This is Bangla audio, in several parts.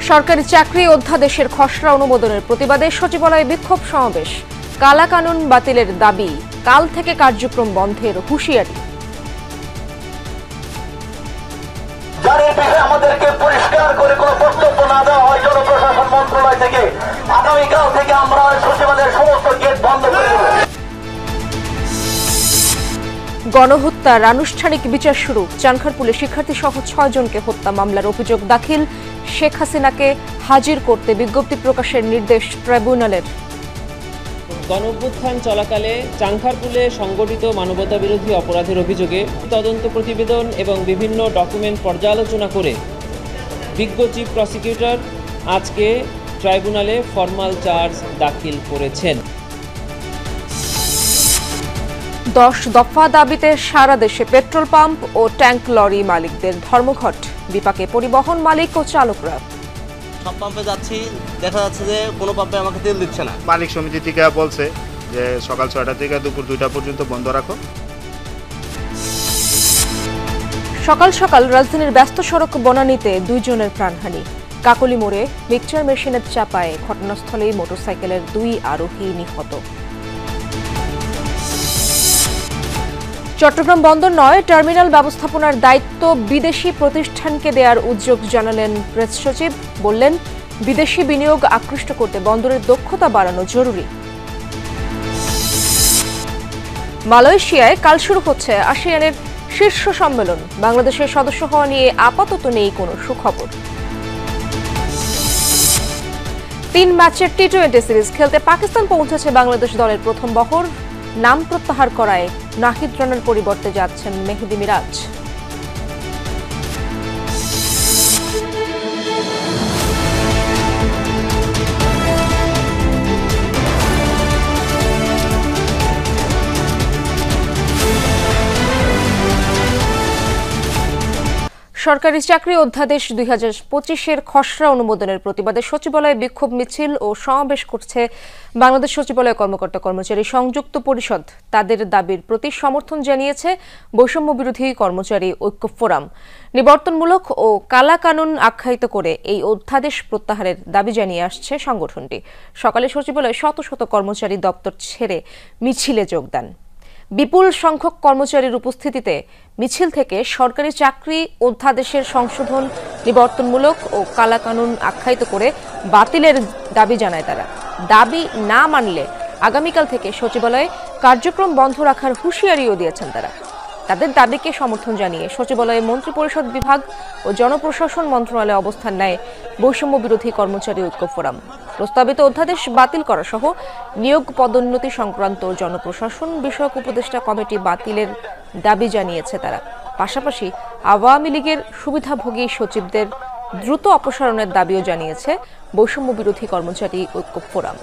সরকারি চাকরি অধ্যাদেশের খসড়া অনুমোদনের প্রতিবাদে সচিবালয়ে বিক্ষোভ সমাবেশ। কালা কানুন বাতিলের দাবি, কাল থেকে কার্যক্রম বন্ধের হুঁশিয়ারি। আমাদেরকে পরিষ্কার করে কোনো বক্তব্য না দেওয়া হয় জনপ্রশাসন মন্ত্রণালয় থেকে, আগামীকাল থেকে আমরা সচিবালয়ের সমস্ত গেট বন্ধ করে দেব। গণহত্যার আনুষ্ঠানিক বিচার শুরু। চানখারপুলে শিক্ষার্থী সহ 6 জনকে হত্যা মামলার অভিযোগ দাখিল। শেখ হাসিনাকে হাজির করতে বিজ্ঞপ্তি প্রকাশের নির্দেশ ট্রাইব্যুনালের। গণঅভ্যুত্থান চলাকালে চানখারপুলে সংগঠিত মানবতাবিরোধী অপরাধের অভিযোগে তদন্ত প্রতিবেদন এবং বিভিন্ন ডকুমেন্ট পর্যালোচনা করে বিজ্ঞ চিফ প্রসিকিউটর আজকে ট্রাইব্যুনালে ফরমাল চার্জ দাখিল করেছেন। 10 দফা দাবিতে সারা দেশে পেট্রোল পাম্প ও ট্যাঙ্ক লরি মালিকদের ধর্মঘট। বিপাকে পরিবহন মালিক ও চালকরা। সব পাম্পে যাচ্ছি, দেখা যাচ্ছে যে কোনো পাম্পে আমাকে তেল দিচ্ছে না। মালিক সমিতি থেকে বলছে যে সকাল 6টা থেকে দুপুর 2টা পর্যন্ত বন্ধ রাখো। সকাল সকাল রাজধানীর ব্যস্ত সড়ক বনানীতে 2 জনের প্রাণহানি। কাকলি মোড়ে মিক্সচার মেশিনের চাপায় ঘটনাস্থলেই মোটরসাইকেলের 2 আরোহী নিহত। চট্টগ্রাম বন্দর নয়, টার্মিনাল ব্যবস্থাপনার দায়িত্ব বিদেশি প্রতিষ্ঠানকে দেওয়ার উদ্যোগ জানালেন প্রেস সচিব। বললেন, বিদেশি বিনিয়োগ আকৃষ্ট করতে বন্দরের দক্ষতা বাড়ানো জরুরি। মালয়েশিয়ায় কাল শুরু হচ্ছে আসিয়ানের শীর্ষ সম্মেলন। বাংলাদেশের সদস্য হওয়া নিয়ে আপাতত নেই কোনো সুখবর। 3 ম্যাচের টি-20 সিরিজ খেলতে পাকিস্তান পৌঁছেছে বাংলাদেশ দলের প্রথম বহর। নাম প্রত্যাহার করায় নাহিদ রানার পরিবর্তে যাচ্ছেন মেহেদী মিরাজ। সরকারি চাকরি অধ্যাদেশ 2025-এর খসড়া অনুমোদনের প্রতিবাদে সচিবালয়ে বিক্ষোভ মিছিল ও সমাবেশ করছে বাংলাদেশ সচিবালয় কর্মকর্তা কর্মচারী সংযুক্ত পরিষদ। তাদের দাবির প্রতি সমর্থন জানিয়েছে বৈষম্য বিরোধী কর্মচারী ঐক্য ফোরাম। নিবর্তনমূলক ও কালা কানুন আখ্যায়িত করে এই অধ্যাদেশ প্রত্যাহারের দাবি জানিয়ে আসছে সংগঠনটি। সকালে সচিবালয়ে শত শত কর্মচারী দপ্তর ছেড়ে মিছিলে যোগ দেন। বিপুল সংখ্যক কর্মচারীর উপস্থিতিতে মিছিল থেকে সরকারি চাকরি অধ্যাদেশের সংশোধন নিবর্তনমূলক ও কালা কানুন আখ্যায়িত করে বাতিলের দাবি জানায় তারা। দাবি না মানলে আগামীকাল থেকে সচিবালয়ে কার্যক্রম বন্ধ রাখার হুঁশিয়ারিও দিয়েছেন তারা। তাদের দাবিকে সমর্থন জানিয়ে সচিবালয়ে মন্ত্রিপরিষদ বিভাগ ও জনপ্রশাসন মন্ত্রণালয়ে অবস্থান নেয় বৈষম্য বিরোধী কর্মচারী ঐক্য ফোরাম। প্রস্তাবিত অধ্যাদেশ বাতিল করা সহ নিয়োগ পদোন্নতি সংক্রান্ত জনপ্রশাসন বিষয়ক উপদেষ্টা কমিটি বাতিলের দাবি জানিয়েছে তারা। পাশাপাশি আওয়ামী লীগের সুবিধাভোগী সচিবদের দ্রুত অপসারণের দাবিও জানিয়েছে বৈষম্য বিরোধী কর্মচারী ঐক্য ফোরাম।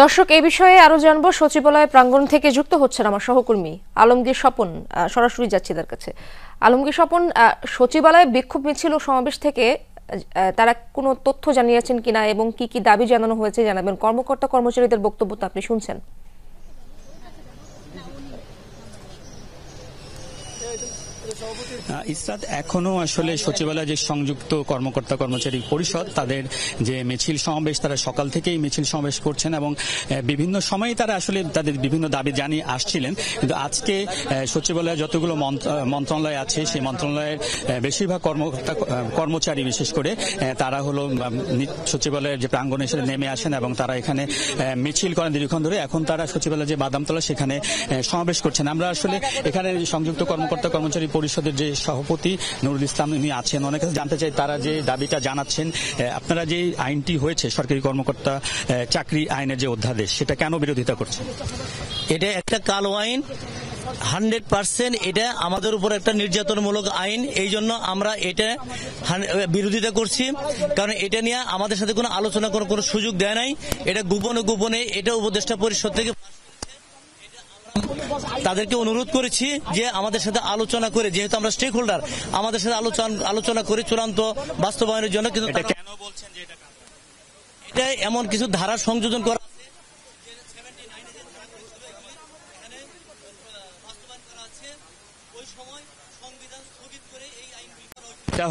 দর্শক, এই বিষয়ে আরো জানবো। সচিবালয় প্রাঙ্গণ থেকে যুক্ত হচ্ছেন আমার সহকর্মী আলমগীর স্বপন। সরাসরি যাচ্ছি তার কাছে। আলমগীর স্বপন, সচিবালয়ে বিক্ষোভ মিছিল ও সমাবেশ থেকে তারা কোনো তথ্য জানিয়েছেন কিনা এবং কি কি দাবি জানানো হয়েছে জানাবেন। কর্মকর্তা কর্মচারীদের বক্তব্য তো আপনি শুনছেন। ইসরাত, এখনো আসলে সচিবালয় যে সংযুক্ত কর্মকর্তা কর্মচারী পরিষদ তাদের যে মিছিল সমাবেশ, তারা সকাল থেকেই মিছিল সমাবেশ করছেন এবং বিভিন্ন সময়ে তারা আসলে তাদের বিভিন্ন দাবি জানিয়ে আসছিলেন। কিন্তু আজকে সচিবালয়ে যতগুলো মন্ত্রণালয় আছে সেই মন্ত্রণালয়ের বেশিরভাগ কর্মচারী বিশেষ করে তারা হলো সচিবালয়ের যে প্রাঙ্গণে এসে নেমে আসেন এবং তারা এখানে মিছিল করেন দীর্ঘক্ষণ ধরে। এখন তারা সচিবালয়ের যে বাদামতলা সেখানে সমাবেশ করছেন। আমরা আসলে এখানে সংযুক্ত কর্মকর্তা কর্মচারী পরিষদের যে সভাপতি নুরুল ইসলাম উনি আছেন, অনেক কাছে জানতে চাই তারা যে দাবিটা জানাচ্ছেন। আপনারা যে আইনটি হয়েছে সরকারি কর্মকর্তা চাকরি আইনের যে অধ্যাদেশ, সেটা কেন বিরোধিতা করছেন? এটা একটা কালো আইন, 100% এটা আমাদের উপর একটা নির্যাতনমূলক আইন। এই জন্য আমরা এটা বিরোধিতা করছি, কারণ এটা নিয়ে আমাদের সাথে কোনো আলোচনা করার কোনো সুযোগ দেয় নাই। এটা গোপনে গোপনে এটা উপদেষ্টা পরিষদ থেকে তাদেরকে অনুরোধ করেছি যে আমাদের সাথে আলোচনা করে, যেহেতু আমরা স্টেক হোল্ডার, আমাদের সাথে আলোচনা করে চূড়ান্ত বাস্তবায়নের জন্য। কিন্তু এটা কেন বলছেন যে এটা এমন কিছু ধারা সংযোজন করা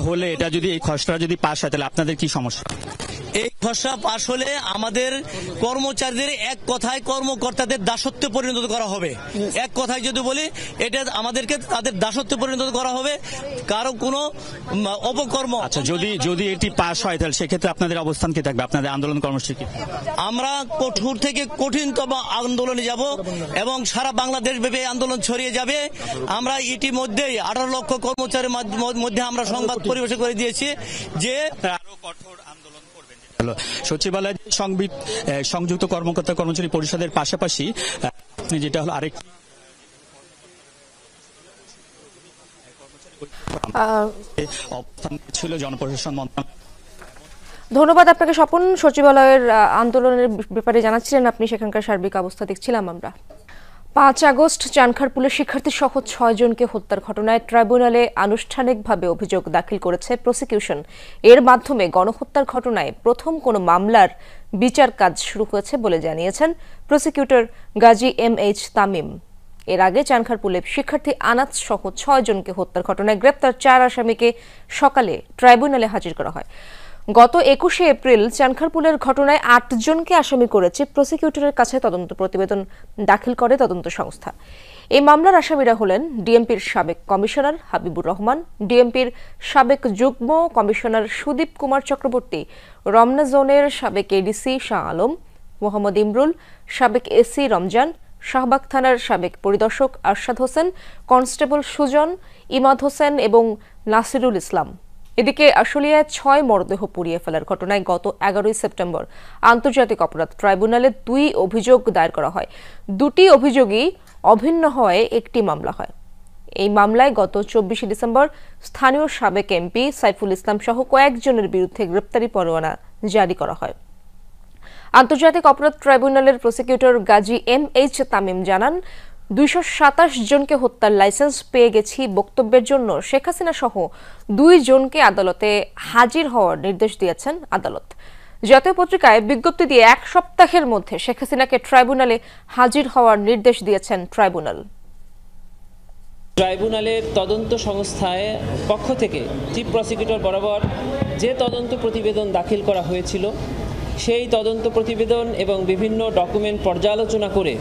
হলে, এটা যদি এই খসড়া যদি পাশ হয় তাহলে আপনাদের কি সমস্যা? এই খসড়া পাশ হলে আমাদের কর্মচারীদের এক কথায় কর্মকর্তাদের দাসত্বে পরিণত করা হবে। এক কথায় যদি বলি, এটা আমাদেরকে তাদের দাসত্বে পরিণত করা হবে, কারো কোনো অপকর্ম। আচ্ছা, যদি এটি পাশ হয় তাহলে সেক্ষেত্রে আপনাদের অবস্থান কি থাকবে, আপনাদের আন্দোলন কর্মসূচি? আমরা কঠোর থেকে কঠিনতম আন্দোলনে যাব এবং সারা বাংলাদেশ ব্যাপী আন্দোলন ছড়িয়ে যাবে। আমরা ইতিমধ্যেই 18 লক্ষ কর্মচারীর মধ্যে আমরা সংবাদ পরিবেশন করে দিয়েছি যে আরো কঠোর আন্দোলন করবেন। সচিবালয় সংযুক্ত কর্মকর্তা কর্মচারী পরিষদের পাশাপাশি যেটা হলো আরেক অবস্থান ছিল জনপ্রশাসন মন্ত্রণালয়। ধন্যবাদ আপনাকে স্বপন। সচিবালয়ের আন্দোলনের ব্যাপারে জানাচ্ছিলেন আপনি, সেখানকার সার্বিক অবস্থা দেখছিলাম আমরা। 5 আগস্ট চানখারপুলে শিক্ষার্থী সহ 6 জনকে হত্যার ঘটনায় ট্রাইব্যুনালে আনুষ্ঠানিকভাবে অভিযোগ দাখিল করেছে প্রসিকিউশন। এর মাধ্যমে গণহত্যার ঘটনায় প্রথম কোনো মামলার বিচার কাজ শুরু হয়েছে বলে জানিয়েছেন প্রসিকিউটর গাজী MH তামিম। এর আগে চানখারপুলে শিক্ষার্থী আনাস সহ 6 জনকে হত্যার ঘটনায় গ্রেপ্তার 4 আসামিকে সকালে ট্রাইব্যুনালে হাজির করা হয়। গত 21শে এপ্রিল চানখারপুলের ঘটনায় 8 জনকে আসামি করেছে প্রসিকিউটরের কাছে তদন্ত প্রতিবেদন দাখিল করে তদন্ত সংস্থা। এই মামলার আসামিরা হলেন ডিএমপির সাবেক কমিশনার হাবিবুর রহমান, ডিএমপির সাবেক যুগ্ম কমিশনার সুদীপ কুমার চক্রবর্তী, রমনা জোনের সাবেক এডিসি শাহ আলম, মোহাম্মদ ইমরুল, সাবেক এসি রমজান, শাহবাগ থানার সাবেক পরিদর্শক আরশাদ হোসেন, কনস্টেবল সুজন, ইমাদ হোসেন এবং নাসিরুল ইসলাম। এদিকে আশুলিয়ায় 6 মরদেহ পুড়িয়ে ফেলার ঘটনায় গত 11 সেপ্টেম্বর আন্তর্জাতিক অপরাধ ট্রাইব্যুনালে 2 অভিযোগ দায়ের করা হয়। 2টি অভিযোগই অভিন্ন হয়ে একটি মামলা হয়। এই মামলায় গত 24 ডিসেম্বর স্থানীয় সাবেক এমপি সাইফুল ইসলাম সহ কয়েকজনের বিরুদ্ধে গ্রেপ্তারি পরোয়ানা জারি করা হয়। আন্তর্জাতিক অপরাধ ট্রাইব্যুনালের প্রসিকিউটর গাজী MH তামিম জানান, 227 জনকে হত্যার লাইসেন্স পেয়ে গেছি বক্তব্যের জন্য শেখ হাসিনা সহ 2 জনকে আদালতে হাজির হওয়ার নির্দেশ দিয়েছেন আদালত। জাতীয় পত্রিকায় বিজ্ঞপ্তি দিয়ে 1 সপ্তাহের মধ্যে শেখ হাসিনাকে ট্রাইব্যুনালে হাজির হওয়ার নির্দেশ দিয়েছেন ট্রাইব্যুনাল। ট্রাইব্যুনালের তদন্ত সংস্থায় পক্ষ থেকে চিফ প্রসিকিউটর বরাবর যে তদন্ত প্রতিবেদন দাখিল করা হয়েছিল, সেই তদন্ত প্রতিবেদন এবং বিভিন্ন ডকুমেন্ট পর্যালোচনা করে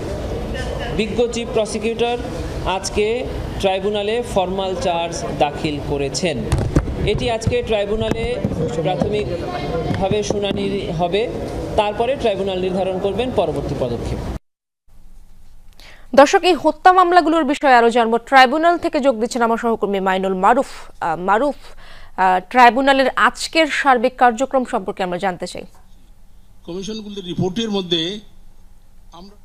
বিজ্ঞ চিফ প্রসিকিউটর আজকে ট্রাইব্যুনালে ফরমাল চার্জ দাখিল করেছেন। এটি আজকে ট্রাইব্যুনালে প্রাথমিকভাবে শুনানি হবে, তারপরে ট্রাইব্যুনাল নির্ধারণ করবেন পরবর্তী পদক্ষেপ। দর্শক, এই হত্যা মামলাগুলোর বিষয়ে আরো জানবো। ট্রাইব্যুনাল থেকে যোগ দিচ্ছেন আমার সহকর্মী মাইনুল মারুফ। ট্রাইব্যুনালের আজকের সার্বিক কার্যক্রম সম্পর্কে আমরা জানতে চাই। কমিশনগুলোর রিপোর্টের মধ্যে আমরা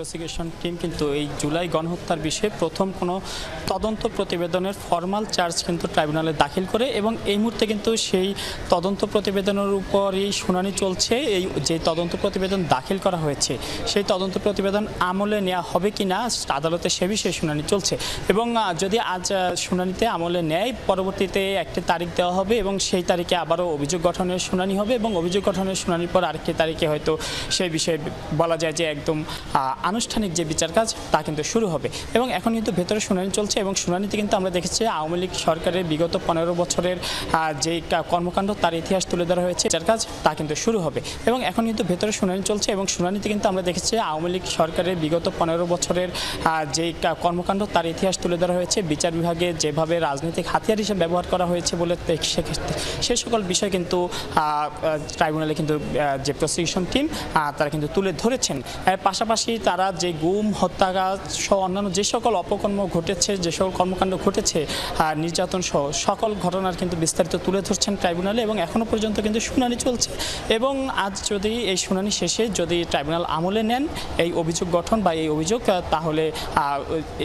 প্রসিকিউশন টিম কিন্তু এই জুলাই গণহত্যার বিষয়ে প্রথম কোনো তদন্ত প্রতিবেদনের ফরমাল চার্জ কিন্তু ট্রাইব্যুনালে দাখিল করে এবং এই মুহূর্তে কিন্তু সেই তদন্ত প্রতিবেদনের উপরই শুনানি চলছে। এই যে তদন্ত প্রতিবেদন দাখিল করা হয়েছে সেই তদন্ত প্রতিবেদন আমলে নেওয়া হবে কি না আদালতে সে বিষয়ে শুনানি চলছে এবং যদি আজ শুনানিতে আমলে নেয়, পরবর্তীতে একটি তারিখ দেওয়া হবে এবং সেই তারিখে আবারও অভিযোগ গঠনের শুনানি হবে এবং অভিযোগ গঠনের শুনানির পর আরেকটি তারিখে হয়তো সেই বিষয়ে বলা যায় যে একদম আনুষ্ঠানিক যে বিচার কাজ তা কিন্তু শুরু হবে এবং এখন কিন্তু ভেতরে শুনানি চলছে এবং শুনানিতে কিন্তু আমরা দেখেছি আওয়ামী লীগ সরকারের বিগত 15 বছরের যে কর্মকাণ্ড তার ইতিহাস তুলে ধরা হয়েছে। বিচার কাজ তা কিন্তু শুরু হবে এবং এখন কিন্তু ভেতরে শুনানি চলছে এবং শুনানিতে কিন্তু আমরা দেখেছি আওয়ামী লীগ সরকারের বিগত 15 বছরের যে কর্মকাণ্ড তার ইতিহাস তুলে ধরা হয়েছে। বিচার বিভাগে যেভাবে রাজনৈতিক হাতিয়ার হিসেবে ব্যবহার করা হয়েছে বলে সে সকল বিষয় কিন্তু ট্রাইব্যুনালে কিন্তু যে প্রসিকিউশন টিম তারা কিন্তু তুলে ধরেছেন। পাশাপাশি তারা যে গুম, হত্যাকাণ্ড সহ অন্যান্য যে সকল অপকর্ম ঘটেছে, যে সকল কর্মকাণ্ড ঘটেছে, নির্যাতন সহ সকল ঘটনার কিন্তু বিস্তারিত তুলে ধরছেন ট্রাইব্যুনালে এবং এখনও পর্যন্ত কিন্তু শুনানি চলছে। এবং আজ যদি এই শুনানি শেষে যদি ট্রাইব্যুনাল আমলে নেন এই অভিযোগ গঠন বা এই অভিযোগ, তাহলে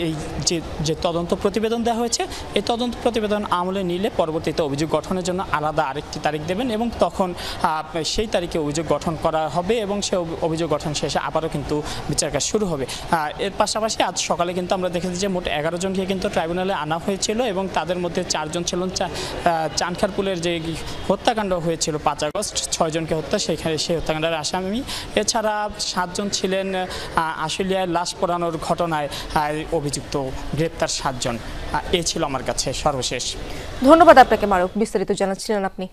এই যে তদন্ত প্রতিবেদন দেওয়া হয়েছে এই তদন্ত প্রতিবেদন আমলে নিলে পরবর্তীতে অভিযোগ গঠনের জন্য আলাদা আরেকটি তারিখ দেবেন এবং তখন সেই তারিখে অভিযোগ গঠন করা হবে এবং সেই অভিযোগ গঠন শেষে আবারও কিন্তু বিচার কাজ শুরু হবে। এর পাশাপাশি আজ সকালে কিন্তু আমরা দেখেছি যে মোট 11 জনকে কিন্তু ট্রাইব্যুনালে আনা হয়েছিল এবং তাদের মধ্যে 4 জন ছিলেন চানখারপুলের যে হত্যাকাণ্ড হয়েছিল 5 আগস্ট, 6 জনকে হত্যা সেই হত্যাকাণ্ডের আসামি। এছাড়া 7 জন ছিলেন আশুলিয়ায় লাশ পোড়ানোর ঘটনায় অভিযুক্ত, গ্রেপ্তার 7 জন। এ ছিল আমার কাছে সর্বশেষ। ধন্যবাদ আপনাকে মারুফ, বিস্তারিত জানাচ্ছিলেন আপনি।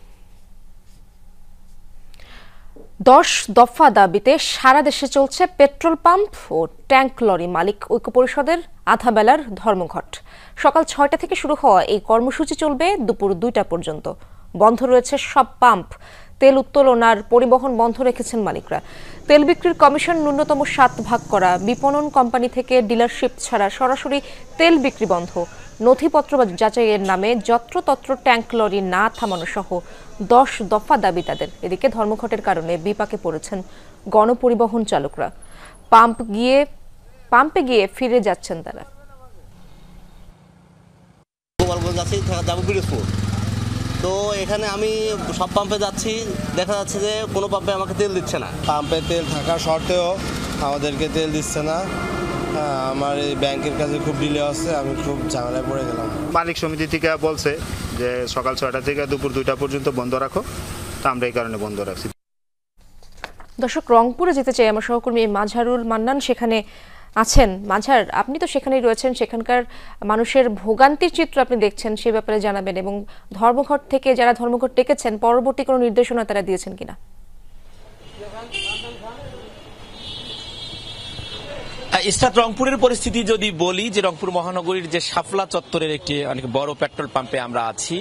10 দফা দাবিতে সারা দেশে চলছে পেট্রোল পাম্প ও ট্যাঙ্ক লরি মালিক ঐক্য পরিষদের আধা বেলার ধর্মঘট। সকাল 6টা থেকে শুরু হওয়া এই কর্মসূচি চলবে দুপুর 2টা পর্যন্ত। বন্ধ রয়েছে সব পাম্প। তেল উত্তোলন আর পরিবহন বন্ধ রেখেছেন মালিকরা। তেল বিক্রির কমিশন ন্যূনতম 7 ভাগ করা, বিপণন কোম্পানি থেকে ডিলারশিপ ছাড়া সরাসরি তেল বিক্রি বন্ধ, নথিপত্র যাচাইয়ের নামে যত্রতত্র ট্যাঙ্ক লরি না থামানো সহ 10 দফা দাবি তাদের। এদিকে ধর্মঘটের কারণে বিপাকে পড়েছেন গণপরিবহন চালকরা। পাম্পে গিয়ে ফিরে যাচ্ছেন তারা। তো এখানে আমি সব পাম্পে যাচ্ছি, দেখা যাচ্ছে যে কোনো পাম্পে আমাকে তেল দিচ্ছে না। পাম্পে তেল থাকা সত্ত্বেও আমাদেরকে তেল দিচ্ছে না। আমার এই ব্যাংকের কাছে খুব ডিলে হচ্ছে, আমি খুব ঝামেলায় পড়ে গেলাম। মালিক সমিতি থেকে বলছে যে সকাল 6টা থেকে দুপুর 2টা পর্যন্ত বন্ধ রাখো, তো আমরা এই কারণে বন্ধ রাখছি। দর্শক, রংপুরে যেতে চাই আমার সহকর্মী মাঝারুল মান্নান সেখানে আছেন। মাঝার, আপনি তো সেখানেই রয়েছেন, সেখানকার মানুষের ভোগান্তির চিত্র আপনি দেখছেন, সে ব্যাপারে জানাবেন এবং ধর্মঘট থেকে যারা ধর্মঘট ডেকেছেন পরবর্তী কোনো নির্দেশনা তারা দিয়েছেন কিনা। ইসরাত, রংপুরের পরিস্থিতি যদি বলি যে রংপুর মহানগরীর যে শাপলা চত্বরের একটি অনেক বড় পেট্রোল পাম্পে আমরা আছি,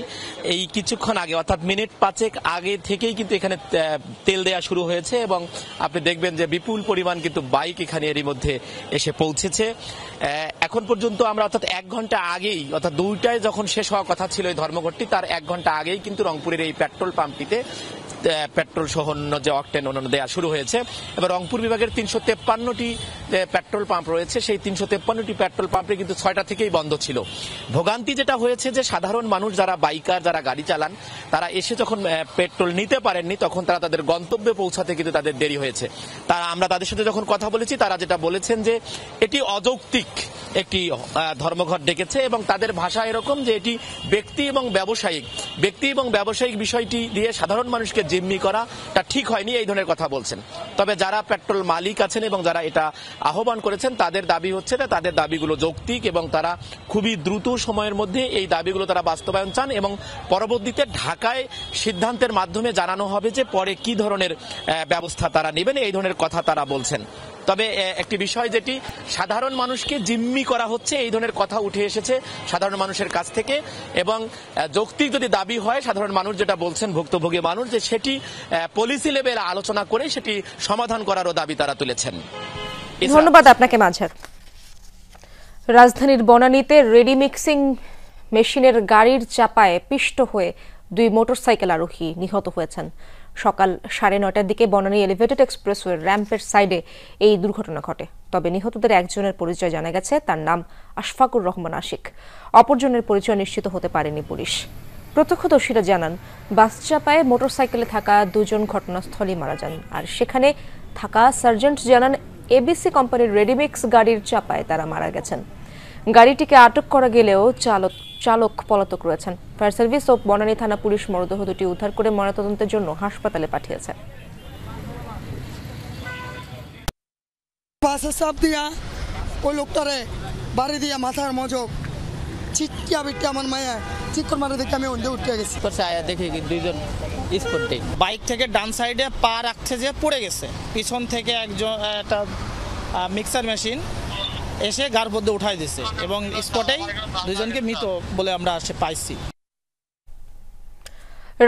এই কিছুক্ষণ আগে অর্থাৎ মিনিট 5 আগে থেকেই কিন্তু এখানে তেল দেয়া শুরু হয়েছে এবং আপনি দেখবেন যে বিপুল পরিমাণ কিন্তু বাইক এখানে এরই মধ্যে এসে পৌঁছেছে। এখন পর্যন্ত আমরা অর্থাৎ 1 ঘন্টা আগেই, অর্থাৎ 2টায় যখন শেষ হওয়ার কথা ছিল এই ধর্মঘটটি, তার 1 ঘন্টা আগেই কিন্তু রংপুরের এই পেট্রোল পাম্পটিতে পেট্রোল সহ অন্য যে অকটেন অন্যান্য দেওয়া শুরু হয়েছে। এবার রংপুর বিভাগের 353টি পেট্রোল পাম্প রয়েছে, সেই 353টি পেট্রোল পাম্পে কিন্তু 6টা থেকেই বন্ধ ছিল। ভোগান্তি যেটা হয়েছে যে সাধারণ মানুষ যারা বাইকার, যারা গাড়ি চালান, তারা এসে যখন পেট্রোল নিতে পারেননি তখন তারা তাদের গন্তব্যে পৌঁছাতে কিন্তু তাদের দেরি হয়েছে। আমরা তাদের সাথে যখন কথা বলেছি তারা যেটা বলেছেন যে এটি অযৌক্তিক একটি ধর্মঘট ডেকেছে এবং তাদের ভাষা এরকম যে এটি ব্যক্তি এবং ব্যবসায়িক বিষয়টি দিয়ে সাধারণ মানুষকে জিম্মি করা তা ঠিক হয়নি, এই ধরনের কথা বলছেন। তবে যারা পেট্রোল মালিক আছেন এবং যারা এটা আহ্বান করেছেন তাদের দাবি হচ্ছে যে তাদের দাবিগুলো যৌক্তিক এবং তারা খুবই দ্রুত সময়ের মধ্যে এই দাবিগুলো তারা বাস্তবায়ন চান এবং পরবর্তীতে ঢাকায় সিদ্ধান্তের মাধ্যমে জানানো হবে যে পরে কি ধরনের ব্যবস্থা তারা নেবেন, এই ধরনের কথা তারা বলছেন। তবে একটি বিষয় যেটি সাধারণ মানুষকে জিম্মি করা হচ্ছে, এই ধরনের কথা উঠে এসেছে সাধারণ মানুষের কাছ থেকে এবং যৌক্তিক যদি দাবি হয় সাধারণ মানুষ যেটা বলছেন, ভুক্তভোগী মানুষ, যে সেটি পলিসি লেভেলে আলোচনা করে সেটি সমাধান করারও দাবি তারা তুলেছেন। ধন্যবাদ আপনাকে মাঝার। রাজধানীর বনানীতে রেডি মিক্সিং মেশিনের গাড়ির চাপায় পিষ্ট হয়ে 2 মোটরসাইকেল আরোহী নিহত হয়েছেন। সকাল 9:30টার দিকে বনানী এলিভেটেড এক্সপ্রেসওয়ের র্যাম্পের সাইডে এই দুর্ঘটনা ঘটে। তবে নিহতদের একজনের পরিচয় জানা গেছে, তার নাম আশফাকুর রহমান আশিক। অপরজনের পরিচয় নিশ্চিত হতে পারেনি পুলিশ। প্রত্যক্ষদর্শীরা জানান বাস চাপায় মোটরসাইকেলে থাকা 2 জন ঘটনাস্থলে মারা যান, আর সেখানে থাকা সার্জেন্ট জানান এবিসি কোম্পানির রেডিমিক্স গাড়ির চাপায় তারা মারা গেছেন। গাড়িটিকে আটক করা গেলেও চালক পলাতক রয়েছেন। ফায়ার সার্ভিস ও বনানী থানা পুলিশ মরদেহ দুটি উদ্ধার করে ময়নাতদন্তের জন্য হাসপাতালে পাঠিয়েছে। বাসে চাপ দিয়া ওই লোকটারে বাড়ি দিয়া মাথার মজক চিটকিয়া বিটকিয়া আমার মায়া চিৎকার মারে দেখে আমি অন্ধে উঠে গেছি। আয়া দেখি 2 জন স্পটে বাইক থেকে ডান সাইডে পা রাখছে যে পড়ে গেছে, পিছন থেকে একটা মিক্সার মেশিন এসে গার মধ্যে উঠাই দিয়েছে এবং স্পটেই 2 জনকে মৃত বলে আমরা পাইছি।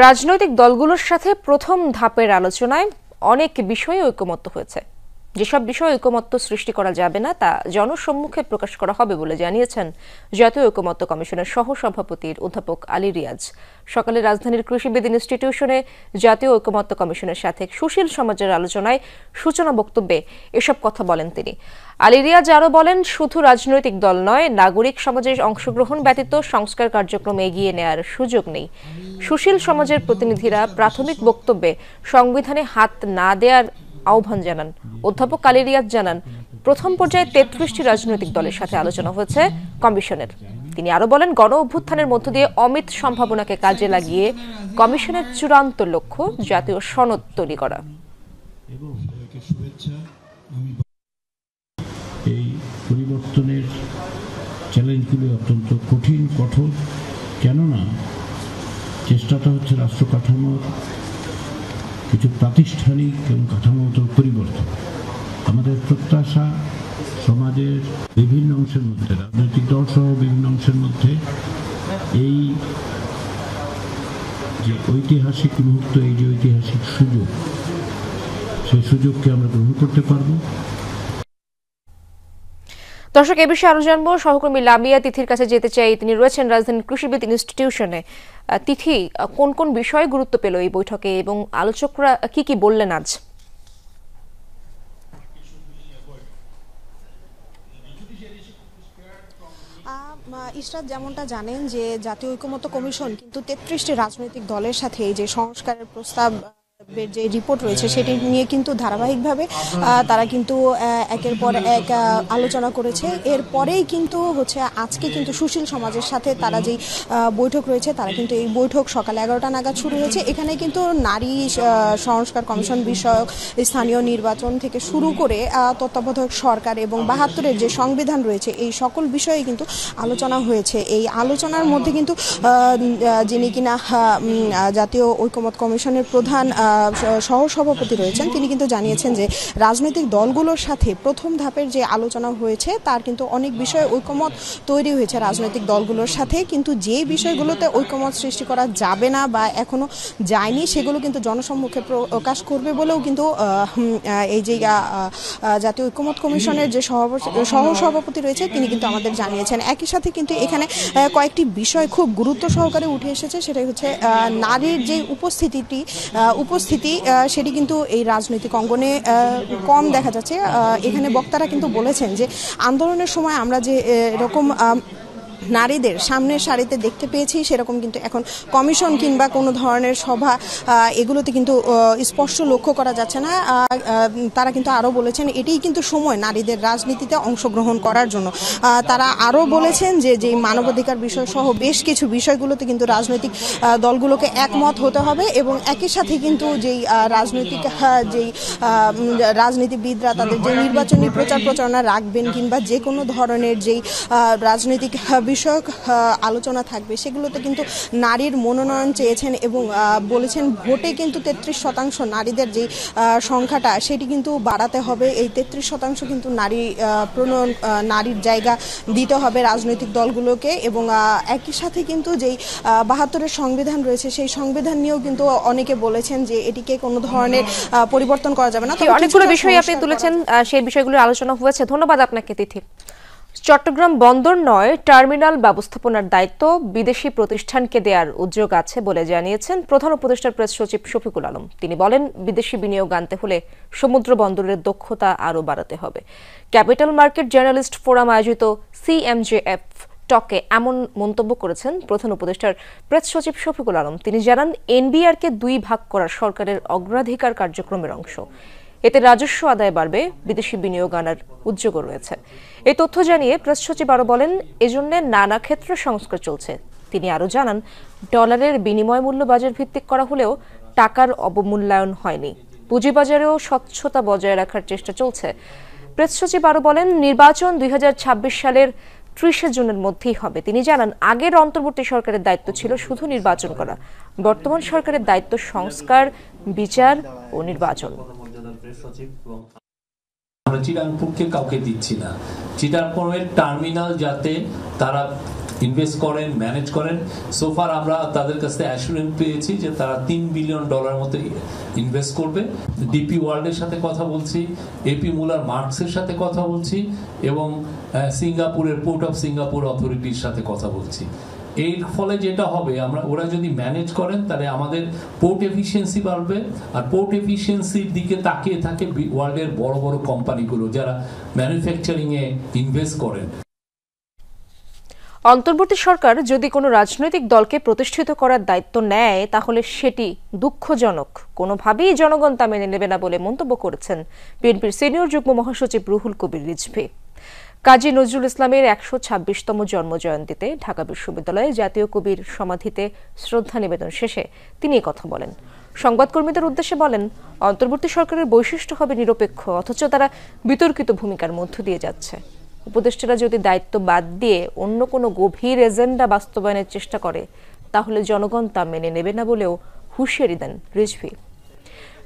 রাজনৈতিক দলগুলোর সাথে প্রথম ধাপের আলোচনায় অনেক বিষয়ে ঐকমত্য হয়েছে। যেসব বিষয়ে ঐকমত্য সৃষ্টি করা যাবে না তা জনসম্মুখে প্রকাশ করা হবে বলে জানিয়েছেন জাতীয় ঐকমত্য কমিশনের সহসভাপতির অধ্যাপক আলী রিয়াজ। সকালে রাজধানীর কৃষিবিদ ইনস্টিটিউশনে জাতীয় ঐকমত্য কমিশনের সাথে সুশীল সমাজের আলোচনায় সূচনা বক্তব্যে এসব কথা বলেন তিনি। আলী রিয়াজ আরও বলেন, শুধু রাজনৈতিক দল নয়, নাগরিক সমাজের অংশগ্রহণ ব্যতীত সংস্কার কার্যক্রম এগিয়ে নেওয়ার সুযোগ নেই। সুশীল সমাজের প্রতিনিধিরা প্রাথমিক বক্তব্যে সংবিধানে হাত না দেওয়ার আহ্বান জানান। অধ্যাপক আলী রিয়াজ জানান, প্রথম পর্যায়ে 33টি রাজনৈতিক দলের সাথে আলোচনা হয়েছে কমিশনের। তিনি আরো বলেন, গণ অভ্যুত্থানের মধ্য দিয়ে অমিত সম্ভাবনাকে কাজে লাগিয়ে কমিশনের চূড়ান্ত লক্ষ্য জাতীয় সনদ তৈরি করা। এই পরিবর্তনের চ্যালেঞ্জগুলি অত্যন্ত কঠিন, কঠোর, কেননা চেষ্টাটা হচ্ছে রাষ্ট্র কাঠামোর কিছু প্রাতিষ্ঠানিক এবং কাঠামোগত পরিবর্তন। আমাদের প্রত্যাশা সমাজের বিভিন্ন অংশের মধ্যে, রাজনৈতিক দল সহ বিভিন্ন অংশের মধ্যে এই যে ঐতিহাসিক মুহূর্ত, এই যে ঐতিহাসিক সুযোগ, সেই সুযোগকে আমরা গ্রহণ করতে পারবো। দর্শক, এ বিষয়ে আরো জানবো। সহকর্মী লামিয়া তিথির কাছে যেতে চাই। তিনি রয়েছেন রাজধানীর কৃষিবিদ ইনস্টিটিউশনে। তিথি, কোন কোন বিষয়ে গুরুত্ব পেল এই বৈঠকে এবং আলোচকরা কি কি বললেন আজ? ইশরাত, যেমনটা জানেন যে জাতীয় ঐকমত্য কমিশন কিন্তু 33টি রাজনৈতিক দলের সাথে যে সংস্কারের প্রস্তাব যে রিপোর্ট রয়েছে সেটি নিয়ে কিন্তু ধারাবাহিকভাবে তারা কিন্তু একের পর এক আলোচনা করেছে। এরপরেই কিন্তু হচ্ছে আজকে কিন্তু সুশীল সমাজের সাথে তারা যেই বৈঠক রয়েছে, তারা কিন্তু এই বৈঠক সকাল 11টা নাগাদ শুরু হয়েছে। এখানে কিন্তু নারী সংস্কার কমিশন বিষয়ক, স্থানীয় নির্বাচন থেকে শুরু করে তত্ত্বাবধায়ক সরকার এবং 72-এর যে সংবিধান রয়েছে, এই সকল বিষয়ে কিন্তু আলোচনা হয়েছে। এই আলোচনার মধ্যে কিন্তু যিনি কিনা জাতীয় ঐকমত্য কমিশনের প্রধান সহসভাপতি রয়েছেন, তিনি কিন্তু জানিয়েছেন যে রাজনৈতিক দলগুলোর সাথে প্রথম ধাপের যে আলোচনা হয়েছে তার কিন্তু অনেক বিষয়ে ঐকমত তৈরি হয়েছে রাজনৈতিক দলগুলোর সাথে, কিন্তু যে বিষয়গুলোতে ঐকমত সৃষ্টি করা যাবে না বা এখনো যায়নি সেগুলো কিন্তু জনসম্মুখে প্রকাশ করবে বলেও কিন্তু এই যে জাতীয় ঐকমত্য কমিশনের যে সহসভাপতি রয়েছে তিনি কিন্তু আমাদের জানিয়েছেন। একই সাথে কিন্তু এখানে কয়েকটি বিষয় খুব গুরুত্ব সহকারে উঠে এসেছে। সেটাই হচ্ছে নারীর যে উপস্থিতি সেটি কিন্তু এই রাজনৈতিক অঙ্গনে কম দেখা যাচ্ছে। এখানে বক্তারা কিন্তু বলেছেন যে আন্দোলনের সময় আমরা যে এরকম নারীদের সামনের সারিতে দেখতে পেয়েছি, সেরকম কিন্তু এখন কমিশন কিংবা কোনো ধরনের সভা এগুলোতে কিন্তু স্পষ্ট লক্ষ্য করা যাচ্ছে না। তারা কিন্তু আরও বলেছেন এটিই কিন্তু সময় নারীদের রাজনীতিতে অংশগ্রহণ করার জন্য। তারা আরও বলেছেন যে যেই মানবাধিকার বিষয় সহ বেশ কিছু বিষয়গুলোতে কিন্তু রাজনৈতিক দলগুলোকে একমত হতে হবে এবং একই সাথে কিন্তু যেই রাজনীতিবিদরা তাদের যে নির্বাচনী প্রচার প্রচারণা রাখবেন কিংবা যে কোনো ধরনের যেই রাজনৈতিক বিষয়ক আলোচনা থাকবে সেগুলোতে কিন্তু নারীর মনোনয়ন চেয়েছেন এবং বলেছেন ভোটে কিন্তু 33% নারীদের যে সংখ্যাটা সেটি কিন্তু বাড়াতে হবে। এই 33% কিন্তু নারীর জায়গা দিতে হবে রাজনৈতিক দলগুলোকে এবং একই সাথে কিন্তু যেই 72-এর সংবিধান রয়েছে সেই সংবিধান নিয়েও কিন্তু অনেকে বলেছেন যে এটিকে কোনো ধরনের পরিবর্তন করা যাবে না। অনেকগুলো বিষয় আপনি তুলেছেন, সেই বিষয়গুলোর আলোচনা হয়েছে। ধন্যবাদ আপনাকে তিথি। চট্টগ্রাম বন্দর নয়, টার্মিনাল ব্যবস্থাপনার দায়িত্ব বিদেশি প্রতিষ্ঠানকে দেওয়ার উদ্যোগ আছে বলে জানিয়েছেন প্রধান উপদেষ্টার প্রেস সচিব শফিকুল আলম। তিনি বলেন, বিদেশি বিনিয়োগ আনতে হলে সমুদ্র বন্দরের দক্ষতা আরও বাড়াতে হবে। ক্যাপিটাল মার্কেট জার্নালিস্ট ফোরাম আয়োজিত CMJF টকে এমন মন্তব্য করেছেন প্রধান উপদেষ্টার প্রেস সচিব শফিকুল আলম। তিনি জানান, NBR-কে 2 ভাগ করা সরকারের অগ্রাধিকার কার্যক্রমের অংশ। এতে রাজস্ব আদায় বাড়বে, বিদেশি বিনিয়োগ আনার উদ্যোগও রয়েছে। এই তথ্য জানিয়ে প্রেস সচিব আরও বলেন, এজন্য নানা ক্ষেত্রে সংস্কার চলছে। তিনি আরও জানান, ডলারের বিনিময় মূল্য বাজার ভিত্তিক করা হলেও টাকার অবমূল্যায়ন হয়নি। পুঁজিবাজারেও স্বচ্ছতা বজায় রাখার চেষ্টা চলছে। প্রেস সচিব আরও বলেন, নির্বাচন 2026 সালের 30 জুনের মধ্যেই হবে। তিনি জানান, আগের অন্তর্বর্তী সরকারের দায়িত্ব ছিল শুধু নির্বাচন করা, বর্তমান সরকারের দায়িত্ব সংস্কার, বিচার ও নির্বাচন। আমরা চিটাগংকে কাউকে দিচ্ছি না। চিটাগংয়ের টার্মিনাল যাতে তারা ইনভেস্ট করেন, ম্যানেজ করেন। সোফার আমরা তাদের কাছ থেকে অ্যাসুরেন্স পেয়েছি যে তারা $3 বিলিয়ন মতো ইনভেস্ট করবে। ডিপি ওয়ার্ল্ডের সাথে কথা বলছি, এপি মুলার মার্কসের সাথে কথা বলছি এবং সিঙ্গাপুরের পোর্ট অফ সিঙ্গাপুর অথরিটির সাথে কথা বলছি। এর ফলে যেটা হবে, ওরা যদি ম্যানেজ করেন তাহলে আমাদের পোর্ট এফিসিয়েন্সি বাড়বে। আর পোর্ট এফিসিয়েন্সির দিকে তাকিয়ে থাকে ওয়ার্ল্ডের বড় বড় কোম্পানিগুলো যারা ম্যানুফ্যাকচারিংয়ে ইনভেস্ট করেন। অন্তর্বর্তী সরকার যদি কোনো রাজনৈতিক দলকে প্রতিষ্ঠিত করার দায়িত্ব নেয় তাহলে সেটি দুঃখজনক, কোনোভাবেই জনগণ তা মেনে নেবে না বলে মন্তব্য করেছেন বিএনপির সিনিয়র যুগ্ম মহাসচিব রুহুল কবির রিজভী। কাজী নজরুল ইসলামের ১২৬তম জন্মজয়ন্তীতে ঢাকা বিশ্ববিদ্যালয়ে জাতীয় কবির সমাধিতে শ্রদ্ধা নিবেদন শেষে তিনি কথা বলেন। সংবাদকর্মীদের উদ্দেশ্যে বলেন, অন্তর্বর্তী সরকারের বৈশিষ্ট্য হবে নিরপেক্ষ, অথচ তারা বিতর্কিত ভূমিকার মধ্য দিয়ে যাচ্ছে। উপদেষ্টারা যদি দায়িত্ব বাদ দিয়ে অন্য কোনো গভীর এজেন্ডা বাস্তবায়নের চেষ্টা করে তাহলে জনগণ তা মেনে নেবে না বলেও হুঁশিয়ারি দেন রিজভী।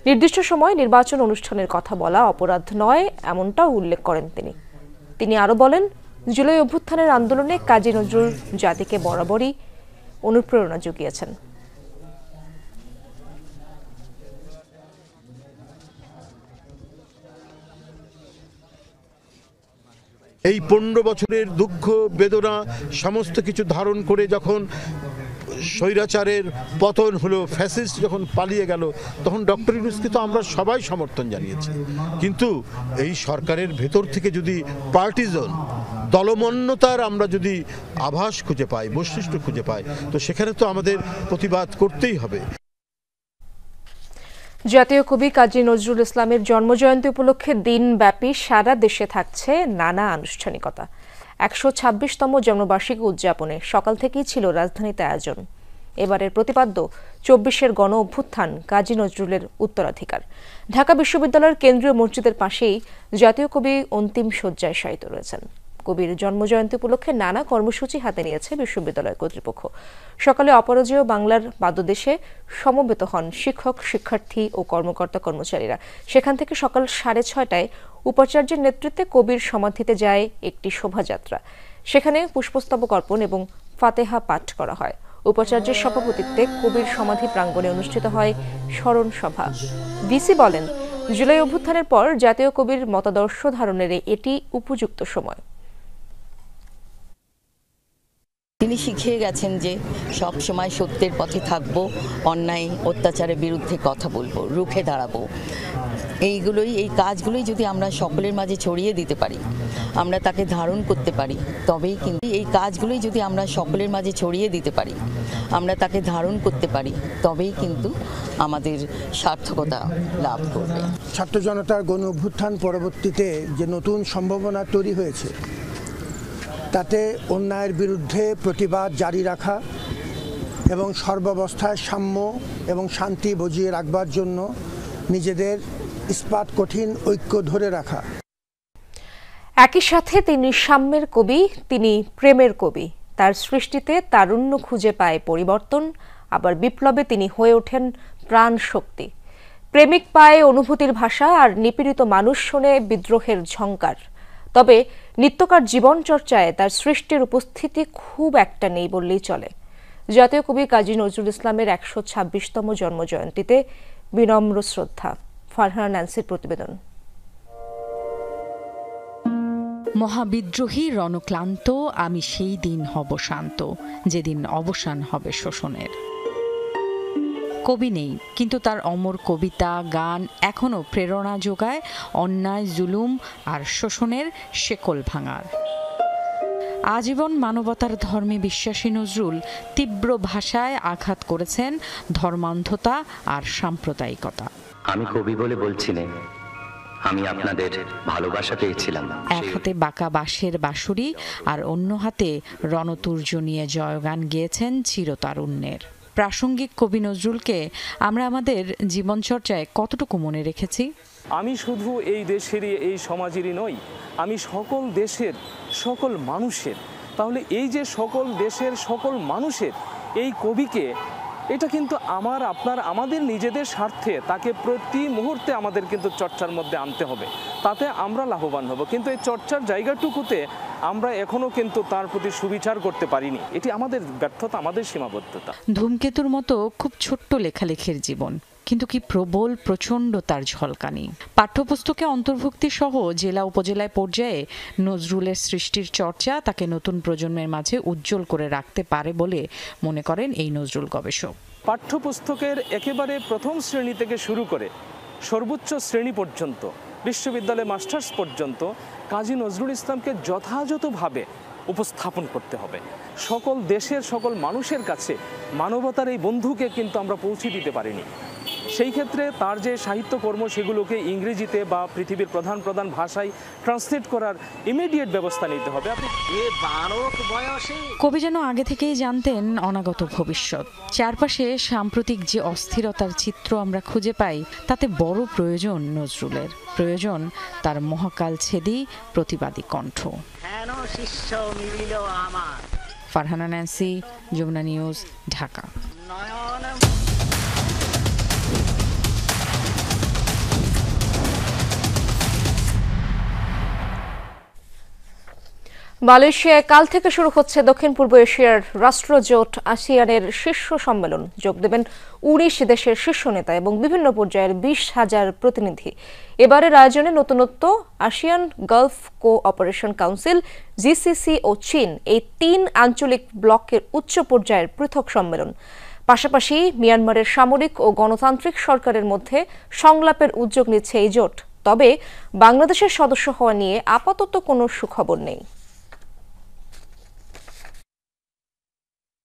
নির্দিষ্ট সময় নির্বাচন অনুষ্ঠানের কথা বলা অপরাধ নয়, এমনটাও উল্লেখ করেন তিনি আরো বলেন, জুলাই অভ্যুত্থানের আন্দোলনে কাজী নজরুল জাতিকে বরাবরই অনুপ্রেরণা জুগিয়েছেন। এই 15 বছরের দুঃখ বেদনা সমস্ত কিছু ধারণ করে যখন স্বৈরাচারের পতন হলো, ফ্যাসিস্ট যখন পালিয়ে গেল, তখন ডক্টর ইউনূসকে তো আমরা সবাই সমর্থন জানিয়েছি। কিন্তু এই সরকারের ভেতর থেকে যদি পার্টিজন দলমন্যতার আমরা যদি আভাস খুঁজে পাই, বৈশিষ্ট্য খুঁজে পাই, তো সেখানে তো আমাদের প্রতিবাদ করতেই হবে। জাতীয় কবি কাজী নজরুল ইসলামের জন্মজয়ন্তী উপলক্ষে দিনব্যাপী সারা দেশে থাকছে নানা আনুষ্ঠানিকতা। ১২৬তম জন্মবার্ষিকী উদযাপনে সকাল থেকেই ছিল রাজধানীতে আয়োজন। এবারের প্রতিপাদ্য ২৪-এর গণ অভ্যুত্থান কাজী নজরুলের উত্তরাধিকার। ঢাকা বিশ্ববিদ্যালয়ের কেন্দ্রীয় মসজিদের পাশেই জাতীয় কবি অন্তিম শয্যায় শায়িত রয়েছেন। কবির জন্মজয়ন্তী উপলক্ষে নানা কর্মসূচি হাতে নিয়েছে বিশ্ববিদ্যালয় কর্তৃপক্ষ। সকালে অপরাজেয় বাংলার পাদদেশে সমবেত হন শিক্ষক, শিক্ষার্থী ও কর্মকর্তা কর্মচারীরা। সেখান থেকে সকাল 6:30টায় উপাচার্যের নেতৃত্বে কবির সমাধিতে যায় একটি শোভাযাত্রা। সেখানে পুষ্পস্তবক অর্পণ এবং ফাতেহা পাঠ করা হয়। উপাচার্যের সভাপতিত্বে কবির সমাধি প্রাঙ্গণে অনুষ্ঠিত হয় স্মরণ সভা। ভিসি বলেন, জুলাই অভ্যুত্থানের পর জাতীয় কবির মতাদর্শ ধারণের এটি উপযুক্ত সময়। তিনি শিখিয়ে গেছেন যে সব সময় সত্যের পথে থাকব, অন্যায় অত্যাচারের বিরুদ্ধে কথা বলবো, রুখে দাঁড়াবো। এই কাজগুলোই যদি আমরা সকলের মাঝে ছড়িয়ে দিতে পারি, আমরা তাকে ধারণ করতে পারি, তবেই কিন্তু এই কাজগুলোই যদি আমরা সকলের মাঝে ছড়িয়ে দিতে পারি, আমরা তাকে ধারণ করতে পারি, তবেই কিন্তু আমাদের সার্থকতা লাভ করবে। ছাত্র জনতার গণ অভ্যুত্থান পরবর্তীতে যে নতুন সম্ভাবনা তৈরি হয়েছে, তাতে অন্যায়ের বিরুদ্ধে প্রতিবাদ জারি রাখা এবং সর্বাবস্থায় সাম্য এবং শান্তি বজিয়ে রাখবার জন্য নিজেদের ইস্পাত কঠিন ঐক্য ধরে রাখা। একই সাথে তিনি সাম্যের কবি, তিনি প্রেমের কবি। তার সৃষ্টিতে তারুণ্য খুঁজে পায় পরিবর্তন, আবার বিপ্লবে তিনি হয়ে ওঠেন প্রাণ শক্তি। প্রেমিক পায় অনুভূতির ভাষা, আর নিপীড়িত মানুষ শোনে বিদ্রোহের ঝংকার। তবে নিত্যকার জীবন চর্চায় তার সৃষ্টির উপস্থিতি খুব একটা নেই বললেই চলে। জাতীয় কবি কাজী নজরুল ইসলামের ১২৬তম জন্মজয়ন্তীতে বিনম্র শ্রদ্ধা। ফারহানা ন্যান্সির প্রতিবেদন। মহাবিদ্রোহী রণক্লান্ত আমি সেই দিন হব শান্ত, যেদিন অবসান হবে শোষণের। কবি নেই, কিন্তু তার অমর কবিতা, গান এখনও প্রেরণা যোগায় অন্যায়, জুলুম আর শোষণের শেকল ভাঙার। আজীবন মানবতার ধর্মে বিশ্বাসী নজরুল তীব্র ভাষায় আঘাত করেছেন ধর্মান্ধতা আর সাম্প্রদায়িকতা। আমি কবি বলে বলছি না, আমি আপনাদের ভালোবাসা পেয়েছিলাম। এক হাতে বাঁকা বাঁশের বাঁশুরি আর অন্য হাতে রণতুর্য নিয়ে জয়গান গেয়েছেন চিরতারুণ্যের। প্রাসঙ্গিক কবি নজরুলকে আমরা আমাদের জীবনচর্চায় কতটুকু মনে রেখেছি? আমি শুধু এই দেশেরই, এই সমাজেরই নই, আমি সকল দেশের সকল মানুষের। তাহলে এই যে সকল দেশের সকল মানুষের এই কবিকে, এটা কিন্তু আমাদের নিজেদের স্বার্থে তাকে প্রতি মুহূর্তে আমাদের কিন্তু চর্চার মধ্যে আনতে হবে। তাতে আমরা লাভবান হব। কিন্তু এই চর্চার জায়গাটুকুতে আমরা এখনো কিন্তু তার প্রতি সুবিচার করতে পারিনি। এটি আমাদের ব্যর্থতা, আমাদের সীমাবদ্ধতা। ধূমকেতুর মতো খুব ছোট্ট লেখালেখির জীবন, কিন্তু কি প্রবল প্রচণ্ড তার ঝলকানি। পাঠ্যপুস্তকে অন্তর্ভুক্তি সহ জেলা উপজেলায় পর্যায়ে নজরুলের সৃষ্টির চর্চা তাকে নতুন প্রজন্মের মাঝে উজ্জ্বল করে রাখতে পারে বলে মনে করেন এই নজরুল গবেষক। পাঠ্যপুস্তকের একেবারে প্রথম শ্রেণী থেকে শুরু করে সর্বোচ্চ শ্রেণী পর্যন্ত, বিশ্ববিদ্যালয়ে মাস্টার্স পর্যন্ত কাজী নজরুল ইসলামকে যথাযথভাবে উপস্থাপন করতে হবে। সকল দেশের সকল মানুষের কাছে মানবতার এই বন্ধুকে কিন্তু আমরা পৌঁছে দিতে পারিনি। সেই ক্ষেত্রে তার যে সাহিত্যকর্ম সেগুলোকে ইংরেজিতে বা পৃথিবীর প্রধান প্রধান ভাষায় ট্রান্সলেট করার ইমিডিয়েট ব্যবস্থা নিতে হবে। কবি যেন আগে থেকেই জানতেন অনাগত ভবিষ্যৎ। চারপাশে সাম্প্রতিক যে অস্থিরতার চিত্র আমরা খুঁজে পাই, তাতে বড় প্রয়োজন নজরুলের, প্রয়োজন তার মহাকালছেদী প্রতিবাদী কণ্ঠ। Farhana Nancy, Jamuna news, Dhaka. মালয়েশিয়ায় কাল থেকে শুরু হচ্ছে দক্ষিণ পূর্ব এশিয়ার রাষ্ট্রজোট আসিয়ানের শীর্ষ সম্মেলন। যোগ দেবেন 19 দেশের শীর্ষ নেতা এবং বিভিন্ন পর্যায়ের 20,000 প্রতিনিধি। এবারের আয়োজনে নতুনত্ব ASEAN Gulf Cooperation Council, GCC ও চীন, এই 3 আঞ্চলিক ব্লকের উচ্চ পর্যায়ের পৃথক সম্মেলন। পাশাপাশি মিয়ানমারের সামরিক ও গণতান্ত্রিক সরকারের মধ্যে সংলাপের উদ্যোগ নিচ্ছে এই জোট। তবে বাংলাদেশের সদস্য হওয়া নিয়ে আপাতত কোনো সুখবর নেই।